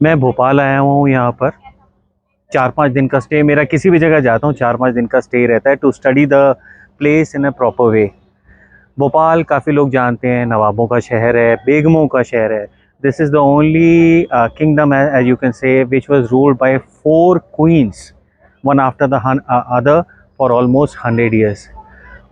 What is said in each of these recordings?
मैं भोपाल आया हूँ यहाँ पर 4-5 दिन का स्टे। मेरा किसी भी जगह जाता हूँ 4-5 दिन का स्टे रहता है to study the place in a proper way. Bhopal काफ़ी लोग जानते हैं, नवाबों का शहर है, बेगमों का शहर है। This is the only kingdom as you can say which was ruled by 4 queens, one after the other, for almost 100 years।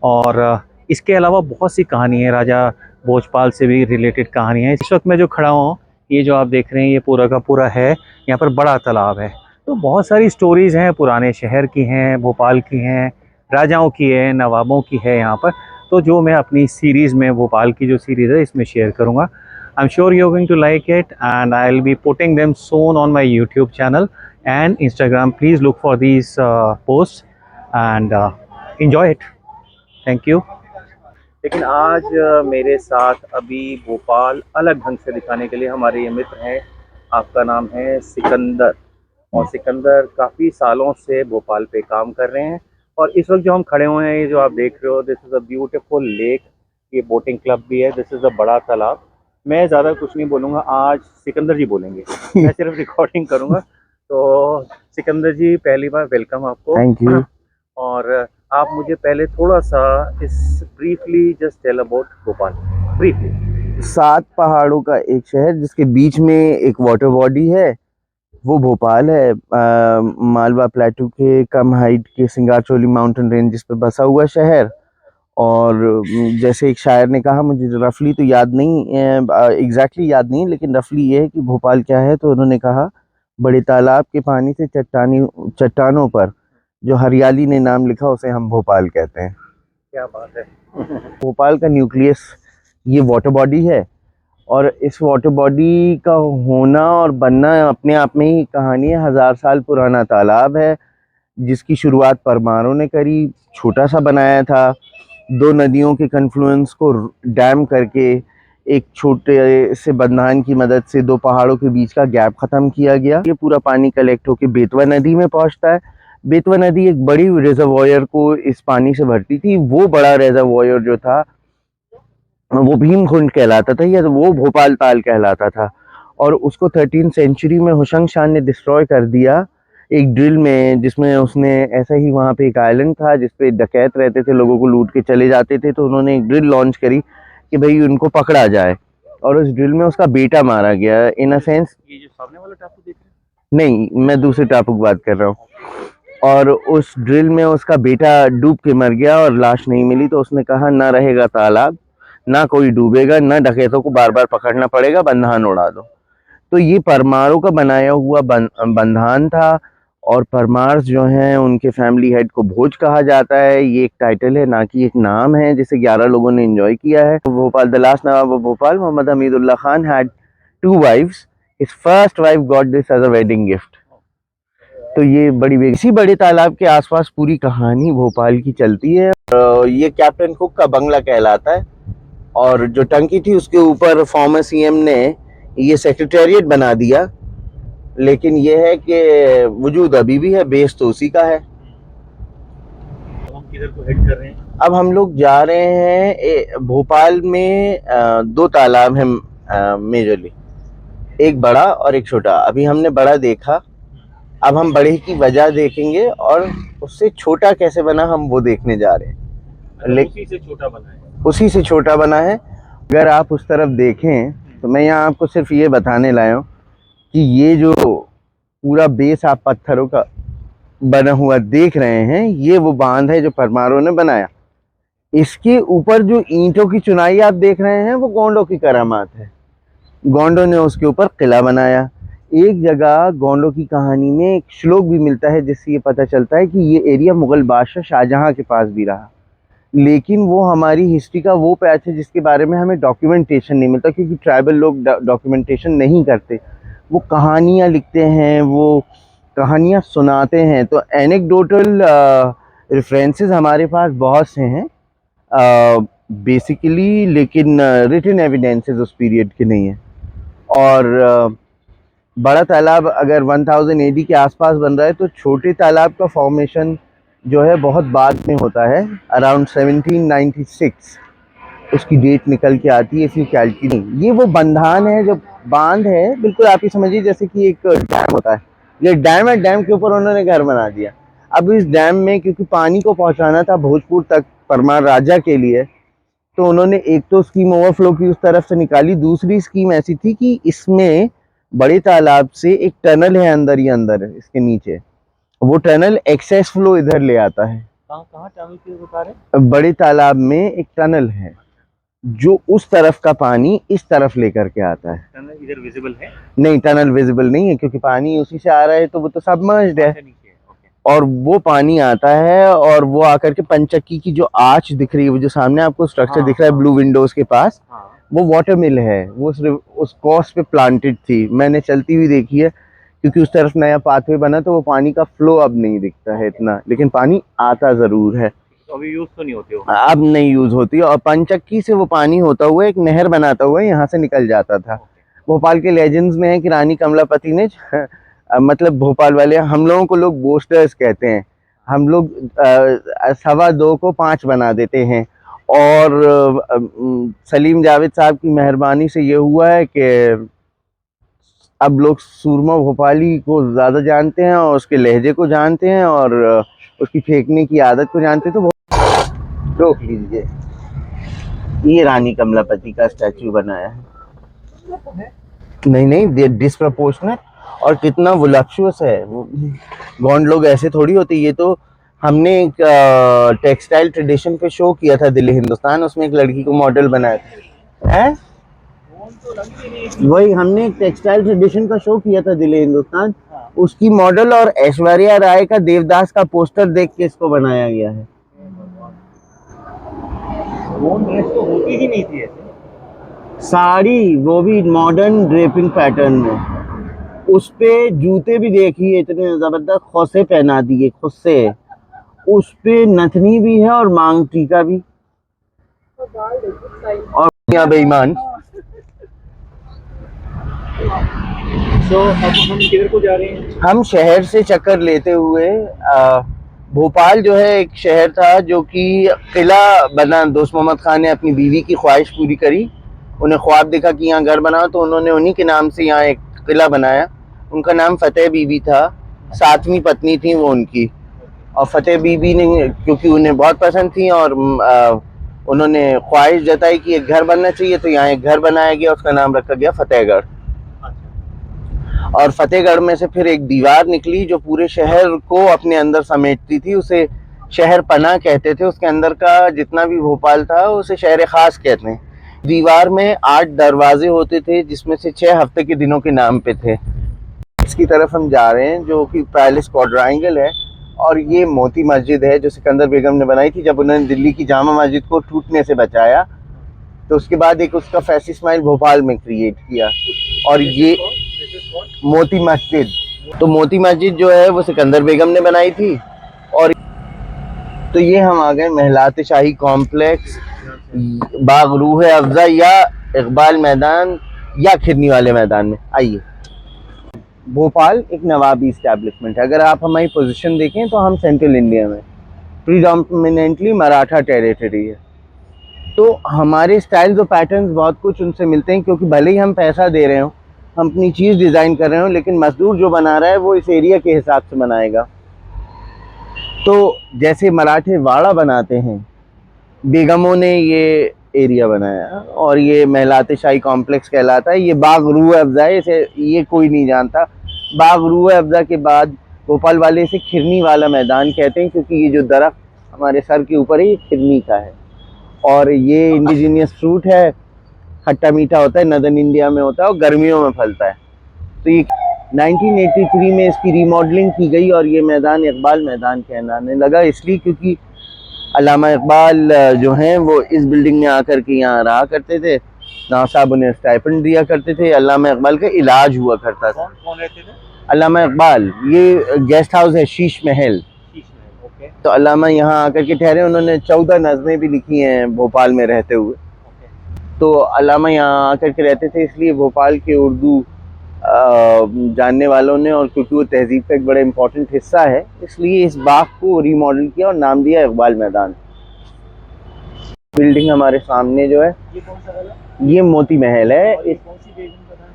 और इसके अलावा बहुत सी कहानी है, राजा भोजपाल से भी रिलेटेड कहानी है। इस वक्त मैं जो खड़ा हूँ, ये जो आप देख रहे हैं, ये पूरा का पूरा है, यहाँ पर बड़ा तालाब है। तो बहुत सारी स्टोरीज़ हैं, पुराने शहर की हैं, भोपाल की हैं, राजाओं की है, नवाबों की है यहाँ पर। तो जो मैं अपनी सीरीज़ में, भोपाल की जो सीरीज़ है, इसमें शेयर करूँगा। I am sure you are going to like it and I will be putting them soon on my YouTube channel and Instagram. Please look for these post and enjoy it। Thank you. लेकिन आज मेरे साथ अभी भोपाल अलग ढंग से दिखाने के लिए हमारे ये मित्र हैं। आपका नाम है सिकंदर, और सिकंदर काफ़ी सालों से भोपाल पे काम कर रहे हैं। और इस वक्त जो हम खड़े हुए हैं, ये जो आप देख रहे हो, this is a beautiful lake. ये बोटिंग क्लब भी है। दिस इज़ अ बड़ा तालाब। मैं ज़्यादा कुछ नहीं बोलूँगा, आज सिकंदर जी बोलेंगे। मैं सिर्फ रिकॉर्डिंग करूँगा। तो सिकंदर जी, पहली बार वेलकम आपको। Thank you. और आप मुझे पहले थोड़ा सा इस briefly just tell about Bhopal, briefly. 7 पहाड़ों का एक शहर जिसके बीच में एक वाटर बॉडी है, वो भोपाल है। मालवा प्लेटू के कम हाइट के सिंगारचोली माउंटेन रेंज जिस पे बसा हुआ शहर। और जैसे एक शायर ने कहा, मुझे रफली तो याद नहीं, एग्जैक्टली याद नहीं, लेकिन रफली ये है कि भोपाल क्या है, तो उन्होंने कहा, बड़े तालाब के पानी से चट्टानों पर जो हरियाली ने नाम लिखा, उसे हम भोपाल कहते हैं। क्या बात है। भोपाल का न्यूक्लियस ये वाटर बॉडी है, और इस वाटर बॉडी का होना और बनना अपने आप में ही कहानी है। 1000 साल पुराना तालाब है जिसकी शुरुआत परमारों ने करी, छोटा सा बनाया था। 2 नदियों के कन्फ्लुएंस को डैम करके एक छोटे से बंधान की मदद से 2 पहाड़ों के बीच का गैप खत्म किया गया। ये पूरा पानी कलेक्ट होकर बेतवा नदी में पहुंचता है। बेतवा नदी एक बड़ी रिजर्वॉयर को इस पानी से भरती थी। वो बड़ा रिजर्वॉयर जो था, वो भीमकुंड कहलाता था, या वो भोपाल ताल कहलाता था। और उसको 13th सेंचुरी में हुशंग शान ने डिस्ट्रॉय कर दिया एक ड्रिल में, जिसमें उसने ऐसा ही, वहाँ पे एक आइलैंड था जिसपे डकैत रहते थे, लोगों को लूट के चले जाते थे, तो उन्होंने एक ड्रिल लॉन्च करी कि भाई उनको पकड़ा जाए। और उस ड्रिल में उसका बेटा मारा गया। इन अ सेंस, ये जो सामने वाला टापू देख रहे नहीं, मैं दूसरे टापू की बात कर रहा हूँ। और उस ड्रिल में उसका बेटा डूब के मर गया और लाश नहीं मिली, तो उसने कहा, ना रहेगा तालाब, ना कोई डूबेगा, ना डकैतों को बार बार पकड़ना पड़ेगा, बंधान उड़ा दो। तो ये परमारों का बनाया हुआ बंधान था। और परमार्स जो हैं, उनके फैमिली हेड को भोज कहा जाता है। ये एक टाइटल है, ना कि एक नाम है, जिसे 11 लोगों ने एंजॉय किया है। तो Bhopal, the last nawab of Bhopal, Mohammad Hamidullah Khan, had 2 wives. His first wife got this as a wedding gift. तो ये इसी बड़े तालाब के आसपास पूरी कहानी भोपाल की चलती है। ये कैप्टन कुक का बंगला कहलाता है। और जो टंकी थी उसके ऊपर फॉर्मर सीएम ने ये सेक्रेटेरिएट बना दिया, लेकिन ये है कि वजूद अभी भी है, बेस तो उसी का है। हम किधर को हेड कर रहे हैं? अब हम लोग जा रहे हैं, भोपाल में 2 तालाब हैं मेजरली, एक बड़ा और एक छोटा। अभी हमने बड़ा देखा, अब हम बड़े की वजह देखेंगे, और उससे छोटा कैसे बना हम वो देखने जा रहे हैं। उसी से छोटा बना है। उसी से छोटा बना है। अगर आप उस तरफ देखें, तो मैं यहाँ आपको सिर्फ ये बताने लाया हूँ कि ये जो पूरा बेस आप पत्थरों का बना हुआ देख रहे हैं, ये वो बांध है जो परमारों ने बनाया। इसके ऊपर जो ईंटों की चुनाई आप देख रहे हैं, वो गोंडों की करामात है। गोंडों ने उसके ऊपर किला बनाया। एक जगह गोंडों की कहानी में एक श्लोक भी मिलता है, जिससे ये पता चलता है कि ये एरिया मुगल बादशाह शाहजहां के पास भी रहा। लेकिन वो हमारी हिस्ट्री का वो पैच है जिसके बारे में हमें डॉक्यूमेंटेशन नहीं मिलता, क्योंकि ट्राइबल लोग डॉक्यूमेंटेशन नहीं करते। वो कहानियाँ लिखते हैं, वो कहानियाँ सुनाते हैं। तो एनेक्डोटल रेफरेंसेस हमारे पास बहुत से हैं बेसिकली, लेकिन रिटन एविडेंसेस उस पीरियड के नहीं हैं। और बड़ा तालाब अगर 1000 एडी के आसपास बन रहा है, तो छोटे तालाब का फॉर्मेशन जो है बहुत बाद में होता है, अराउंड 1796 उसकी डेट निकल के आती है। इफ यू कैलकुलेट, ये वो बंधान है जो बांध है, बिल्कुल आप ही समझिए जैसे कि एक डैम होता है, ये डैम है, डैम के ऊपर उन्होंने घर बना दिया। अब इस डैम में क्योंकि पानी को पहुंचाना था भोजपुर तक परमार राजा के लिए, तो उन्होंने एक तो स्कीम ओवरफ्लो की उस तरफ से निकाली, दूसरी स्कीम ऐसी थी कि इसमें बड़े तालाब से एक टनल है अंदर ही अंदर इसके नीचे, वो टनल एक्सेस फ्लो इधर ले आता है। कहाँ टनल की बता रहे? बड़े तालाब में एक टनल है जो उस तरफ का पानी इस तरफ लेकर के आता है। टनल इधर विजिबल है? नहीं, टनल विजिबल नहीं है क्योंकि पानी उसी से आ रहा है, तो वो तो सबमर्ज्ड है। और वो पानी आता है और वो आकर के पंचक्की की जो आर्च दिख रही है, वो जो सामने आपको स्ट्रक्चर दिख रहा है ब्लू विंडोज के पास, वो वाटर मिल है, वो उस कॉस्ट पे प्लांटेड थी, मैंने चलती हुई देखी है। क्योंकि उस तरफ नया पाथवे बना तो वो पानी का फ्लो अब नहीं दिखता है इतना, लेकिन पानी आता जरूर है। अभी यूज तो नहीं होती हो? अब नहीं यूज होती, और पंचक्की से वो पानी होता हुआ एक नहर बनाता हुआ यहाँ से निकल जाता था। भोपाल के लेजेंड्स में है कि रानी कमलापति ने मतलब भोपाल वाले हम लोगों को लोग बोस्टर्स कहते हैं, हम लोग 2.25 को 5 बना देते हैं। और सलीम जावेद साहब की मेहरबानी से ये हुआ है कि अब लोग सूरमा भोपाली को ज़्यादा जानते हैं और उसके लहजे को जानते हैं और उसकी फेंकने की आदत को जानते हैं। तो रोक लीजिए, ये रानी कमलापति का स्टैचू बनाया है। नहीं, डिस्प्रपोर्शनेट, और कितना वोलक्चुअस है। गौंड लोग ऐसे थोड़ी होते। ये तो हमने एक टेक्सटाइल ट्रेडिशन पे शो किया था दिल्ली हिंदुस्तान, उसमें एक लड़की को मॉडल बनाया था। है वही हमने एक टेक्सटाइल ट्रेडिशन का शो किया था दिल्ली हिंदुस्तान, उसकी मॉडल और ऐश्वर्या राय का देवदास का पोस्टर देख के इसको बनाया गया है। वो तो होती ही नहीं थी ऐसे साड़ी, वो भी मॉडर्न ड्रेपिंग पैटर्न में, उस पे जूते भी देखिए इतने जबरदस्त खोसे पहना दिए खुद से, उस पे नथनी भी है और मांग टीका भी, और बेईमान। तो अब हम किधर को जा रहे हैं? हम शहर से चक्कर लेते हुए भोपाल जो है एक शहर था जो कि किला बना, दोस्त मोहम्मद खान ने अपनी बीवी की ख्वाहिश पूरी करी, उन्हें ख्वाब देखा कि यहाँ घर बनाओ, तो उन्होंने उन्हीं के नाम से यहाँ एक किला बनाया। उनका नाम फतेह बीबी था, 7वीं पत्नी थी वो उनकी, और फतेह बीबी ने क्योंकि उन्हें बहुत पसंद थी और उन्होंने ख्वाहिश जताई कि एक घर बनना चाहिए, तो यहाँ एक घर बनाया गया, उसका नाम रखा गया फतेहगढ़। और फतेहगढ़ में से फिर एक दीवार निकली जो पूरे शहर को अपने अंदर समेटती थी, उसे शहर पना कहते थे। उसके अंदर का जितना भी भोपाल था उसे शहर खास कहते हैं। दीवार में 8 दरवाजे होते थे जिसमें से 6 हफ्ते के दिनों के नाम पे थे। इसकी तरफ हम जा रहे हैं जो कि पैलेस क्वाड्रांगल है, और ये मोती मस्जिद है जो सिकंदर बेगम ने बनाई थी जब उन्होंने दिल्ली की जामा मस्जिद को टूटने से बचाया, तो उसके बाद एक उसका फैसी स्माइल भोपाल में क्रिएट किया। और ये मोती मस्जिद, तो मोती मस्जिद जो है वो सिकंदर बेगम ने बनाई थी। और तो ये हम आ गए महलात शाही कॉम्प्लेक्स, बाग रूह अफ़ज़ा या इकबाल मैदान या खिरनी वाले मैदान में। आइए, भोपाल एक नवाबी इस्टेब्लिशमेंट है। अगर आप हमारी पोजीशन देखें तो हम सेंट्रल इंडिया में, प्रीडोमिनेंटली मराठा टेरिटरी है, तो हमारे स्टाइल्स और पैटर्न्स बहुत कुछ उनसे मिलते हैं, क्योंकि भले ही हम पैसा दे रहे हो, हम अपनी चीज़ डिज़ाइन कर रहे हो, लेकिन मजदूर जो बना रहा है वो इस एरिया के हिसाब से बनाएगा। तो जैसे मराठे वाड़ा बनाते हैं, बेगमों ने ये एरिया बनाया, और ये महलात शाही कॉम्प्लेक्स कहलाता है। ये बाग रूह अफ़ज़ा है, इसे ये कोई नहीं जानता। बाग रूह अफ़ज़ा के बाद भोपाल वाले इसे खिरनी वाला मैदान कहते हैं, क्योंकि ये जो दरख्त हमारे सर के ऊपर है ये खिरनी का है, और ये इंडिजीनियस फ्रूट है, खट्टा मीठा होता है, नदर्न इंडिया में होता है और गर्मियों में फलता है। तो ये 1983 में इसकी रीमॉडलिंग की गई और ये मैदान इकबाल मैदान कहलाने लगा, इसलिए क्योंकि अल्लामा इकबाल जो हैं वो इस बिल्डिंग में आकर के यहाँ रहा करते थे। नवाब साहब उन्हें स्टाइपेंड दिया करते थे, अल्लामा इकबाल का इलाज हुआ करता था। कौन रहते थे? अल्लामा इकबाल, ये गेस्ट हाउस है शीश महल, तो अल्लामा यहाँ आकर के ठहरे। उन्होंने 14 नज़में भी लिखी हैं भोपाल में रहते हुए। तो अल्लामा यहाँ आकर के रहते थे, इसलिए भोपाल के उर्दू जानने वालों ने, और क्योंकि वो तहजीब का एक बड़ा इम्पोर्टेंट हिस्सा है, इसलिए इस बाग को रीमॉडल किया और नाम दिया इकबाल मैदान। बिल्डिंग हमारे सामने जो है ये कौन सा वाला? ये मोती महल है।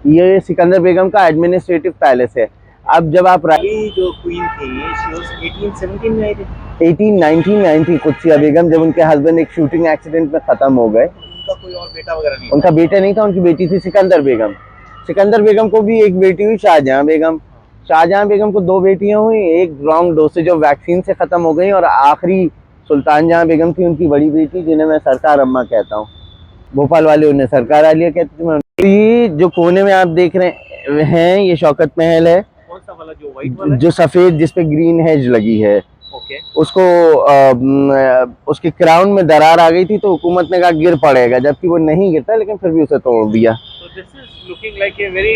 ये सिकंदर बेगम का एडमिनिस्ट्रेटिव पैलेस है। अब जब आप ये जो क्वीन थी शी वाज 1817 में आई थी। 1919 कुत्सिया बेगम, जब उनके हस्बैंड एक शूटिंग एक्सीडेंट में खत्म हो गए। उनका कोई और बेटा वगैरह नहीं उनका बेटा नहीं था, उनकी बेटी थी सिकंदर बेगम। सिकंदर बेगम को भी एक बेटी हुई शाहजहां बेगम। शाहजहां बेगम को 2 बेटियां हुई, एक रॉन्ग डोसेज ऑफ वैक्सीन से खत्म हो गई, और आखिरी सुल्तान जहां बेगम थी उनकी बड़ी बेटी, जिन्हें मैं सरकार अम्मा कहता हूँ। भोपाल वाले उन्हें सरकार आलिया कहते थे। तो ये जो कोने में आप देख रहे हैं ये शौकत महल है। कौन सा वाला जो व्हाइट वाला जो सफेद जिसपे ग्रीन हेज लगी है, ओके उसको उसके क्राउन में दरार आ गई थी तो हुकूमत ने कहा गिर पड़ेगा, जबकि वो नहीं गिरता, लेकिन फिर भी उसे तोड़ दिया। So this is looking like a very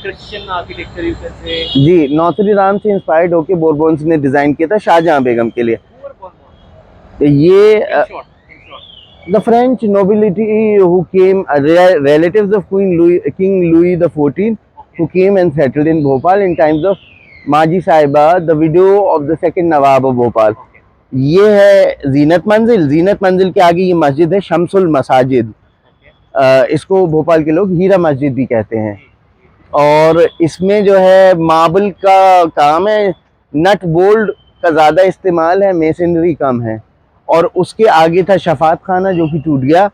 Christian architecture you can say. जी, नौतरी राम से इंस्पायर्ड होकर बोरबोन्स ने डिजाइन किया था शाहजहां बेगम के लिए। Who were born born? तो ये In short. the French nobility who came, relatives of King Louis XIV, who came and settled in Bhopal in times of Maji Sahiba, the widow of the second Nawab of Bhopal. Okay. ये है जीनत मंजिल। जीनत मंजिल के आगे ये मस्जिद है शम्सुल मसाजिद। इसको भोपाल के लोग हीरा मस्जिद भी कहते हैं। और इसमें जो है मार्बल का काम है, नट बोल्ट का ज़्यादा इस्तेमाल है, मेसनरी कम है। और उसके आगे था शफात खाना जो कि टूट गया,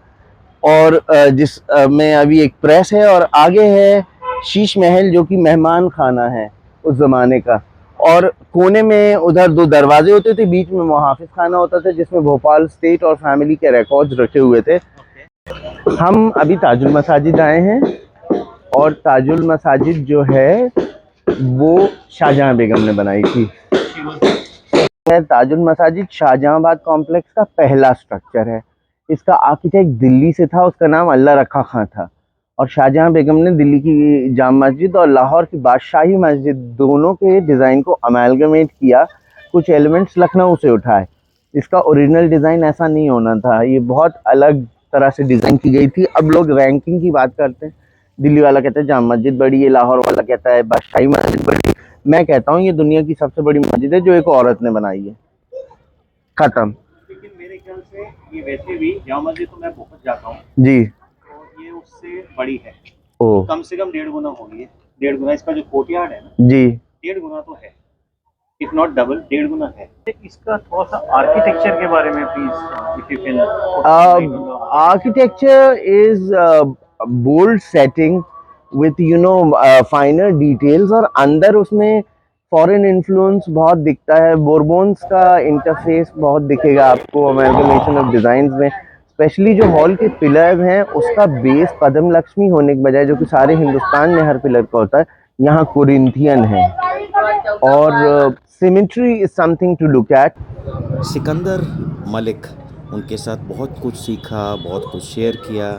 और जिस में अभी एक प्रेस है, और आगे है शीश महल जो कि मेहमान खाना है उस ज़माने का। और कोने में उधर 2 दरवाजे होते थे, बीच में मुहाफिज खाना होता था जिसमें भोपाल स्टेट और फैमिली के रिकॉर्ड्स रखे हुए थे। हम अभी ताजुल मसाजिद आए हैं, और ताजुल मसाजिद जो है वो शाहजहां बेगम ने बनाई थी। ताजुल मसाजिद शाहजहांबाद कॉम्प्लेक्स का पहला स्ट्रक्चर है। इसका आर्किटेक्ट दिल्ली से था, उसका नाम अल्लाह रखा खां था। और शाहजहां बेगम ने दिल्ली की जाम मस्जिद और लाहौर की बादशाही मस्जिद दोनों के डिज़ाइन को अमेलगमेट किया, कुछ एलिमेंट्स लखनऊ से उठाए। इसका ओरिजिनल डिज़ाइन ऐसा नहीं होना था, ये बहुत अलग तरह से डिज़ाइन की गई थी। अब लोग रैंकिंग की बात करते हैं, दिल्ली वाला कहता है जाम मस्जिद बड़ी है, लाहौर वाला कहता है बादशाही मस्जिद बड़ी है। मैं कहता हूँ ये दुनिया की सबसे बड़ी मस्जिद है जो एक औरत ने बनाई है। खत्म। लेकिन मेरे ख्याल से ये वैसे भी जामा मस्जिद तो मैं बहुत जाता हूँ जी। तो ये उससे बड़ी है। ओ कम से कम 1.5 गुना होगी है। 1.5 गुना इसका जो कोर्टयार्ड है ना जी, 1.5 गुना तो है, इफ नॉट डबल 1.5 गुना है। इसका थोड़ा सा आर्किटेक्चर के बारे में please if you can. Architecture is bold setting with finer details, और अंदर उसमें फॉरेन इन्फ्लुएंस बहुत दिखता है। बोरबोन्स का इंटरफेस बहुत दिखेगा आपको अमेलगमेशन ऑफ डिज़ाइंस में। स्पेशली जो हॉल के पिलर्स हैं उसका बेस पद्म लक्ष्मी होने के बजाय, जो कि सारे हिंदुस्तान में हर पिलर का होता है, यहाँ कोरिंथियन है। और symmetry is something to look at. Sikandar Malik, उनके साथ बहुत कुछ सीखा, बहुत कुछ शेयर किया।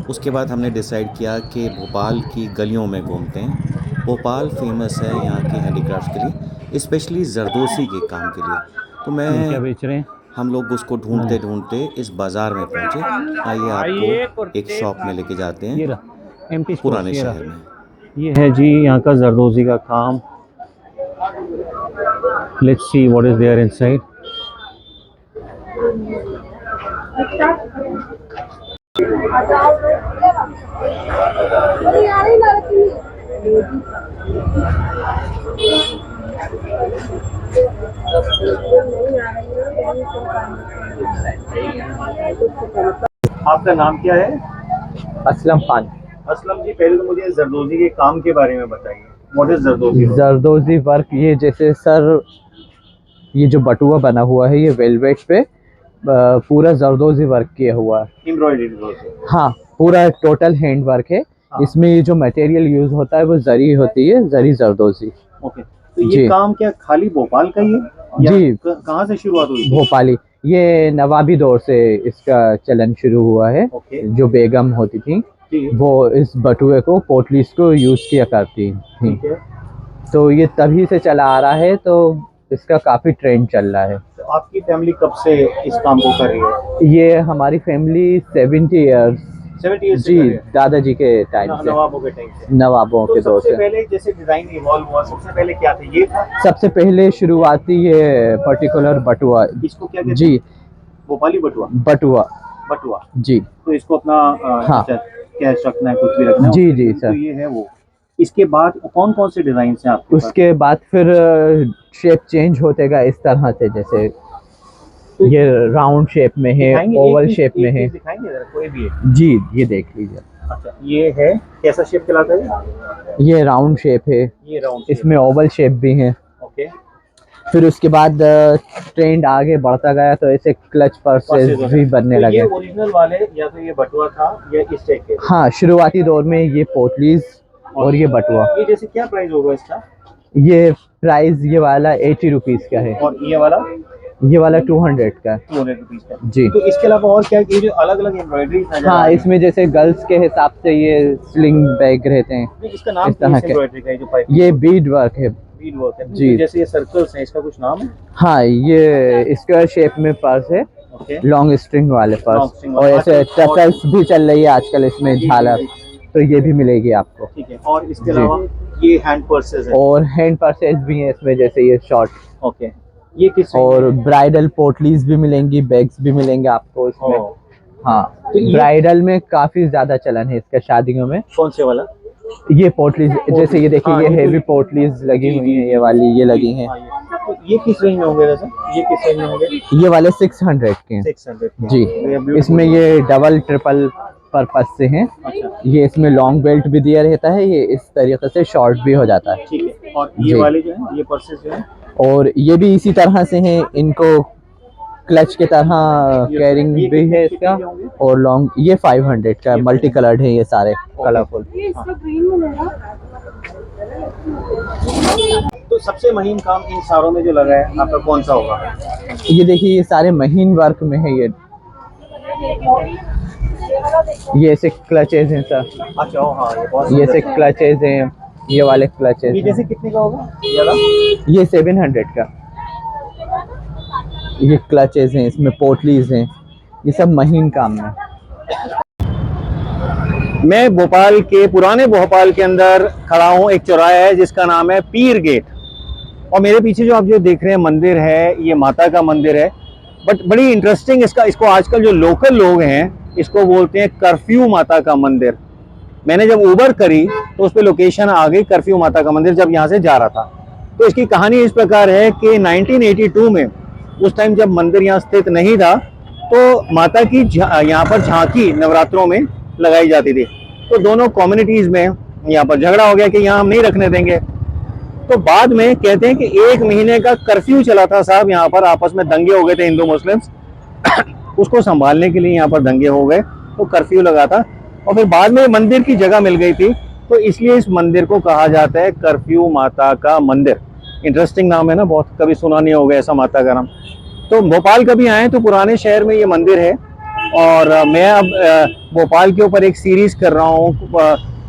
उसके बाद हमने डिसाइड किया कि भोपाल की गलियों में घूमते हैं। भोपाल फेमस है यहाँ के हैंडीक्राफ्ट के लिए, स्पेशली जरदोसी के काम के लिए। तो क्या बेच रहे हैं? हम लोग उसको ढूंढते ढूंढते इस बाज़ार में पहुँचे। आइए आपको एक शॉप में लेके जाते ये हैं रहा एम्प्टी पुराने शहर में। ये है जी यहाँ का जरदोजी का काम। Let's see what is there inside. आपका नाम क्या है? असलम खान। असलम जी, पहले तो मुझे जरदोजी के काम के बारे में बताइए। What is zardozi? Zardozi work, ये जैसे सर ये जो बटुआ बना हुआ है ये वेलवेट पे पूरा जरदोजी वर्क किया हुआ है। एम्ब्रॉयडरी? हाँ, पूरा टोटल हैंड वर्क है। हाँ। इसमें ये जो मटेरियल यूज होता है वो जरी होती है, जरी जरदोजी। ओके, तो ये जी। काम क्या खाली भोपाल का ही है या जी। कहाँ से शुरुआत हुई? भोपाली, ये नवाबी दौर से इसका चलन शुरू हुआ है। ओके। जो बेगम होती थी जी। वो इस बटुए को, पोटलीस को यूज किया करती थी। ठीक है। तो ये तभी से चला आ रहा है, तो इसका काफी ट्रेंड चल रहा है। तो आपकी फैमिली कब से इस काम को कर रही है? ये हमारी फैमिली 70 इयर्स 70 ईयर्स से जी, कर रही है? दादाजी के टाइम से, नवाबों के टाइम से। नवाबों तो के दौर सबसे से। पहले जैसे डिजाइन इवॉल्व हुआ, सबसे पहले क्या था? ये था? सबसे पहले शुरुआती ये पर्टिकुलर बटुआ, इसको क्या कहते हैं? जी, भोपाली बटुआ? बटुआ बटुआ जी। तो इसको अपना हाँ। अच्छा, कैश रखना है, कुछ भी रखना है, जी, उसके जी, लिए सर। तो ये है वो। इसके बाद कौन कौन से डिजाइन हैं आपके पास? उसके बाद फिर शेप चेंज होते गया इस तरह से, जैसे ये राउंड शेप में है, दिखाएंगे ओवल एक शेप में है। पीस दिखाएंगे जरा, कोई भी है। जी, ये देख लीजिए। अच्छा, ये है कैसा शेप कहलाता है? ये राउंड शेप है, ये राउंड इसमें ओवल शेप भी है। ओके। फिर उसके बाद ट्रेंड आगे बढ़ता गया तो ऐसे क्लच पर्सेस भी बनने तो लगे। ये ओरिजिनल वाले या तो ये बटुआ था या इस टाइप के? हाँ, शुरुआती दौर में ये पोटलीज और ये बटुआ। ये जैसे क्या प्राइस होगा इसका? ये प्राइस ये वाला 80 रुपीज़ का है, और ये वाला 200 का है। 200 रुपीज का। जी। तो इसके अलावा और क्या, ये जो अलग अलग एम्ब्रॉयडरी नजर आ हाँ, रही है, इसमें जैसे गर्ल्स के हिसाब से ये स्लिंग बैग रहते हैं। इसका नाम इस क्या है तरह इस के। एम्ब्रॉयडरी का? ये जो पाइप ये बीड वर्क है। बीड वर्क है जी। तो जैसे ये सर्कल्स हैं, इसका कुछ नाम है? हाँ, ये स्क्वायर शेप में पर्स है, ओके। लॉन्ग स्ट्रिंग वाले Long पर्स। string और वाले। ऐसे अच्छा, और- टसल्स भी चल रही है आजकल इसमें, जी, झालर, जी, तो ये भी मिलेगी आपको। ठीक है। और इसके जी। अलावा ये हैंड पर्सेस है। और हैंड पर्सेस भी हैं इसमें, जैसे ये शॉर्ट। ओके। ये किस और ब्राइडल पोटलीज भी मिलेंगी, बैग्स भी मिलेंगे आपको इसमें। ओ, हाँ, तो ये- ब्राइडल में काफी ज्यादा चलन है इसका शादियों में। कौन से वाला? ये पोटलीज, जैसे ये देखिए, हाँ, ये ये तो- हेवी पोटलीज लगी जी, हुई जी, हैं, जी। ये वाली ये लगी हैं। हाँ, तो ये किस रेंज में होंगे वैसे? ये किस रेंज में होंगे? ये वाले 600 के हैं। 600 के। जी। ये beautiful इसमें है। ये डबल ट्रिपल पर्पस से हैं। अच्छा, ये इसमें लॉन्ग बेल्ट भी दिया रहता है, ये इस तरीके से शॉर्ट भी हो जाता है। ठीक है। और ये जी। वाले जो हैं, ये पर्सेस जो हैं, और ये भी इसी तरह से हैं, इनको क्लच के तरह कैरिंग ये भी है कितने इसका। के होंगे? और लॉन्ग ये 500 का, ये मल्टी कलर्ड है ये सारे, कलरफुल। तो सबसे महीन काम इन सारों में जो लगा है आपका कौन सा होगा? ये देखिए, ये सारे महीन वर्क में है ये ऐसे क्लचेज हैं सर, अच्छा, हाँ, ये बहुत ये सुंदर ऐसे है। क्लचेज हैं, ये वाले क्लचेज ये हैं। जैसे कितने का होगा ये वाला? ये 700 का। ये क्लचेज हैं, इसमें पोटलीज हैं, ये सब महीन काम में। मैं भोपाल के पुराने भोपाल के अंदर खड़ा हूँ। एक चौराहा है जिसका नाम है पीर गेट, और मेरे पीछे जो आप जो देख रहे हैं मंदिर है, ये माता का मंदिर है। बट बड़ी इंटरेस्टिंग इसको आजकल जो लोकल लोग हैं इसको बोलते हैं कर्फ्यू माता का मंदिर। मैंने जब उबर करी तो उस पर लोकेशन आ गई कर्फ्यू माता का मंदिर, जब यहाँ से जा रहा था। तो इसकी कहानी इस प्रकार है कि 1982 में, उस टाइम जब मंदिर यहाँ स्थित नहीं था, तो माता की यहाँ पर झांकी नवरात्रों में लगाई जाती थी। तो दोनों कम्युनिटीज में यहाँ पर झगड़ा हो गया कि यहाँ हम नहीं रखने देंगे। तो बाद में कहते हैं कि 1 महीने का कर्फ्यू चला था साहब, यहाँ पर आपस में दंगे हो गए थे हिंदू मुस्लिम्स उसको संभालने के लिए यहाँ पर दंगे हो गए, तो कर्फ्यू लगा था। और फिर बाद में मंदिर की जगह मिल गई थी, तो इसलिए इस मंदिर को कहा जाता है कर्फ्यू माता का मंदिर। इंटरेस्टिंग नाम है ना, बहुत कभी सुना नहीं होगा ऐसा माता का नाम। तो भोपाल कभी आए तो पुराने शहर में ये मंदिर है। और मैं अब भोपाल के ऊपर एक सीरीज कर रहा हूँ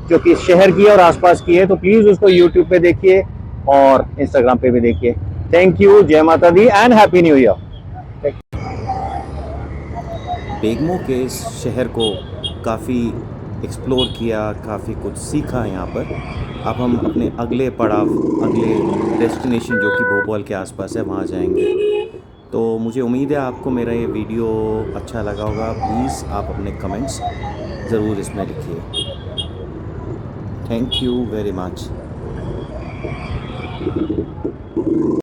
जो कि शहर की और आसपास की है, तो प्लीज़ उसको यूट्यूब पे देखिए और इंस्टाग्राम पे भी देखिए। थैंक यू, जय माता दी एंड हैप्पी न्यू ईयर। बेगमों के इस शहर को काफ़ी एक्सप्लोर किया, काफ़ी कुछ सीखा यहाँ पर। अब हम अपने अगले पड़ाव, अगले डेस्टिनेशन जो कि भोपाल के आसपास है, वहाँ जाएंगे। तो मुझे उम्मीद है आपको मेरा ये वीडियो अच्छा लगा होगा। प्लीज़ आप अपने कमेंट्स ज़रूर इसमें लिखिए। Thank you very much.